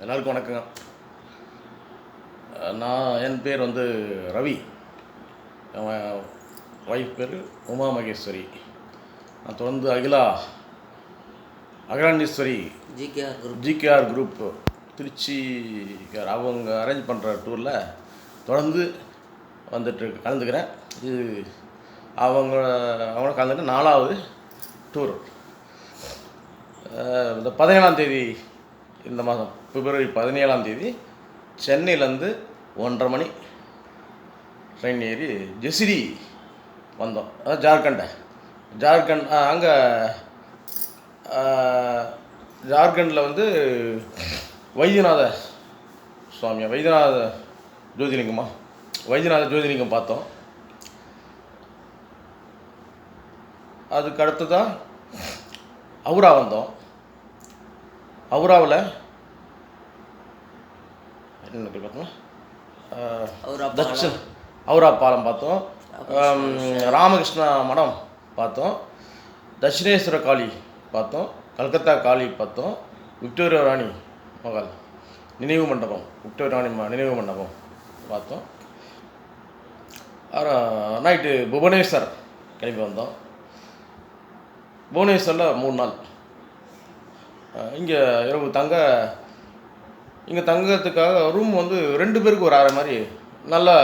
எல்லாருக்கும் வணக்கங்க. என் பேர் வந்து ரவி. என் ஒய்ஃப் பேர் உமா மகேஸ்வரி. நான் தொடர்ந்து அகிலாண்டேஸ்வரி ஜிகேஆர் குரூப் திருச்சி அவங்க அரேஞ்ச் பண்ணுற டூரில் தொடர்ந்து கலந்துக்கிறேன். இது அவங்க கலந்துட்டு 4வது டூர். இந்த 17ஆம் தேதி, இந்த மாதம் பிப்ரவரி 17ஆம் தேதி சென்னையிலேருந்து 1:30 மணி ட்ரெயின் ஏறி ஜெசிடி வந்தோம். அதாவது ஜார்க்கண்ட் அங்கே ஜார்க்கண்டில் வந்து வைத்தியநாத ஜோதிலிங்கம் பார்த்தோம். அதுக்கு அடுத்து தான் அவுரா வந்தோம். அவுராவில் என்ன பார்த்தோம், அவுரா பாலம் பார்த்தோம், ராமகிருஷ்ணா மடம் பார்த்தோம், தட்சிணேஸ்வர காளி பார்த்தோம், கல்கத்தா காளி பார்த்தோம், விக்டோரியா ராணி மகால் நினைவு மண்டபம் பார்த்தோம். நைட்டு புவனேஸ்வர் கிளம்பி வந்தோம். புவனேஸ்வரில் 3 நாள். இங்கே இரவு தங்கறதுக்காக ரூம் வந்து 2 பேருக்கு ஒரு அறை மாதிரி நல்லா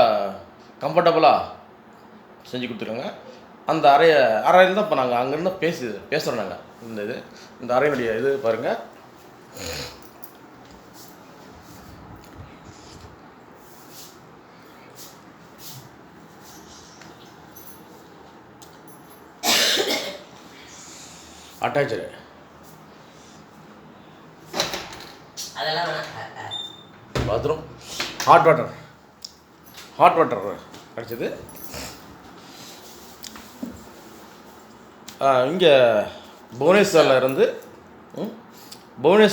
கம்ஃபர்டபுளாக செஞ்சு கொடுத்துருக்காங்க. அந்த அறையில் தான் இப்போ நாங்கள் அங்கேருந்து பேசுகிறோம். நாங்கள் இந்த அறையினுடைய இது பாருங்கள். அட்டாச்சு பாத்ரூம், ஹாட் வாட்டர் கிடச்சிது. இங்கே புவனேஸ்வரில் இருந்து பூரி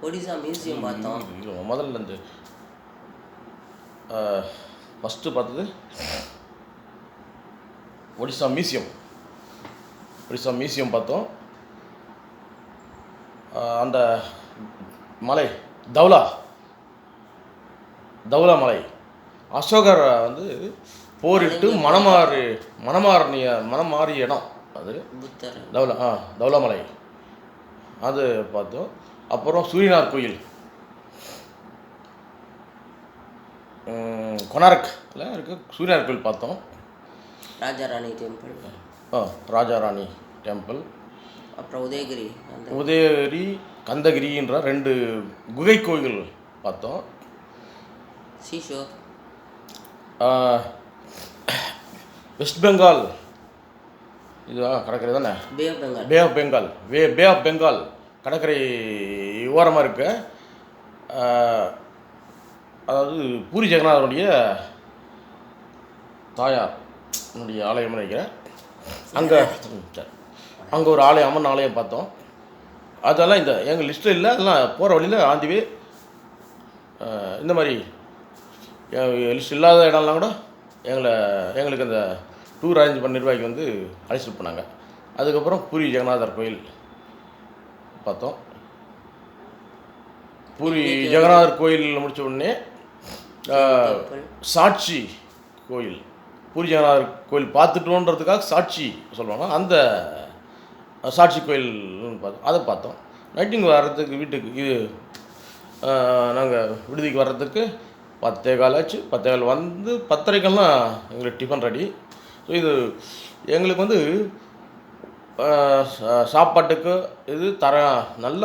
ஒடிசா மியூசியம் பார்த்தோம். முதல்ல இருந்து ஃபஸ்ட்டு பார்த்தது ஒடிசா மியூசியம் பார்த்தோம். அந்த மலை தௌலா மலை, அசோகர் வந்து போரிட்டு மனமாறிய இடம் அது தௌலா மலை, அது பார்த்தோம். அப்புறம் சூரியனார் கோயில், கொனார்க்கில் இருக்க சூரியனார் கோயில் பார்த்தோம். ராஜாராணி டெம்பிள், அப்புறம் உதயகிரி கந்தகிரின்ற 2 குகை கோயில்கள் பார்த்தோம். வெஸ்ட் பெங்கால் கடற்கரை தானே, பே ஆஃப் பெங்கால் கடற்கரை ஓரமாக இருக்கு. அதாவது பூரி ஜெகநாதனுடைய தாயாருடைய ஆலயம்னு நினைக்கிறேன். அங்கே ஒரு அம்மன் ஆலயம் பார்த்தோம். அதெல்லாம் எங்கள் லிஸ்ட்டில் இல்லை. அதெல்லாம் போகிற வழியில் ஆந்திவே இந்த மாதிரி லிஸ்ட் இல்லாத இடம்லாம் கூட எங்களுக்கு அந்த டூர் அரேஞ்ச் பண்ண நிர்வாகி வந்து அழைச்சிட்டு போனாங்க. அதுக்கப்புறம் பூரி ஜெகநாதர் கோயில் பார்த்தோம். பூரி ஜெகநாதர் கோயில் முடித்த உடனே சாட்சி கோயில், பூரி ஜெகநாதர் கோயில் பார்த்துட்டோன்றதுக்காக சாட்சி சொல்லுவாங்க. அந்த சாட்சி கோயில்னு பார்த்தோம். அதை பார்த்தோம். நைட்டிங் வர்றதுக்கு வீட்டுக்கு நாங்கள் விடுதிக்கு வர்றதுக்கு 10:15 ஆச்சு. 10:15 வந்து 10:30க்கெல்லாம் எங்களுக்கு டிஃபன் ரெடி. ஸோ இது எங்களுக்கு வந்து சாப்பாட்டுக்கு நல்ல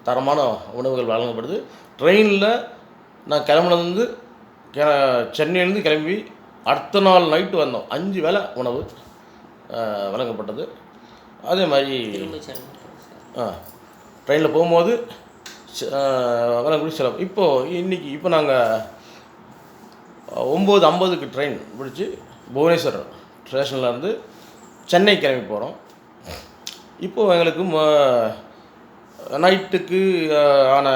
தரமான உணவுகள் வழங்கப்படுது. ட்ரெயினில் நான் கிளம்புனது சென்னையிலேருந்து கிளம்பி அடுத்த நாள் நைட்டு வந்தோம். 5 வேளை உணவு வழங்கப்பட்டது. அதே மாதிரி ட்ரெயினில் போகும்போது வழங்கக்கூடிய செலவு. இப்போ நாங்கள் 9:50க்கு ட்ரெயின் பிடிச்சி புவனேஸ்வர் ஸ்டேஷன்லேருந்து சென்னை கிளம்பி போகிறோம். இப்போது எங்களுக்கு நைட்டுக்கு ஆன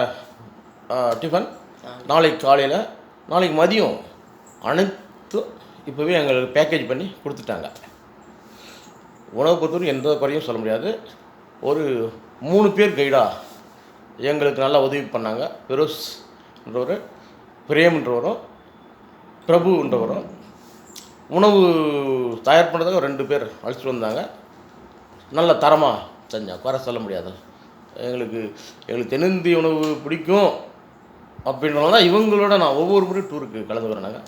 டிஃபன் நாளைக்கு மதியம் அனைத்தும் இப்போவே எங்களுக்கு பேக்கேஜ் பண்ணி கொடுத்துட்டாங்க. உணவை பொறுத்தவரைக்கும் எந்த குறையும் சொல்ல முடியாது. ஒரு 3 பேர் கைடாக எங்களுக்கு நல்லா உதவி பண்ணாங்க. பெரோஸ்ன்றவர், பிரேம்ன்றவரும், பிரபுன்றவரும். உணவு தயார் பண்ணுறதுக்கு 2 பேர் அழைச்சிட்டு வந்தாங்க. நல்ல தரமாக செஞ்சாங்க, குறை சொல்ல முடியாது. எங்களுக்கு தென்னிந்திய உணவு பிடிக்கும் அப்படின்றனால தான் இவங்களோட நான் ஒவ்வொரு முறையும் டூருக்கு கலந்து வரேன்.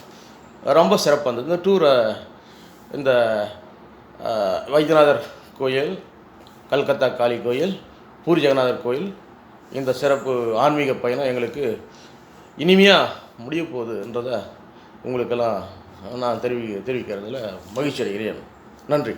ரொம்ப சிறப்பாக இருந்தது இந்த டூரை. இந்த வைத்தியநாதர் கோயில், கல்கத்தா காளி கோயில், பூரி ஜெகநாதர் கோயில், இந்த சிறப்பு ஆன்மீக பயணம் எங்களுக்கு இனிமையாக முடிய போகுதுன்றதை உங்களுக்கெல்லாம் நான் தெரிவிக்கிறதுல மகிழ்ச்சி அடைகிறேன். நன்றி.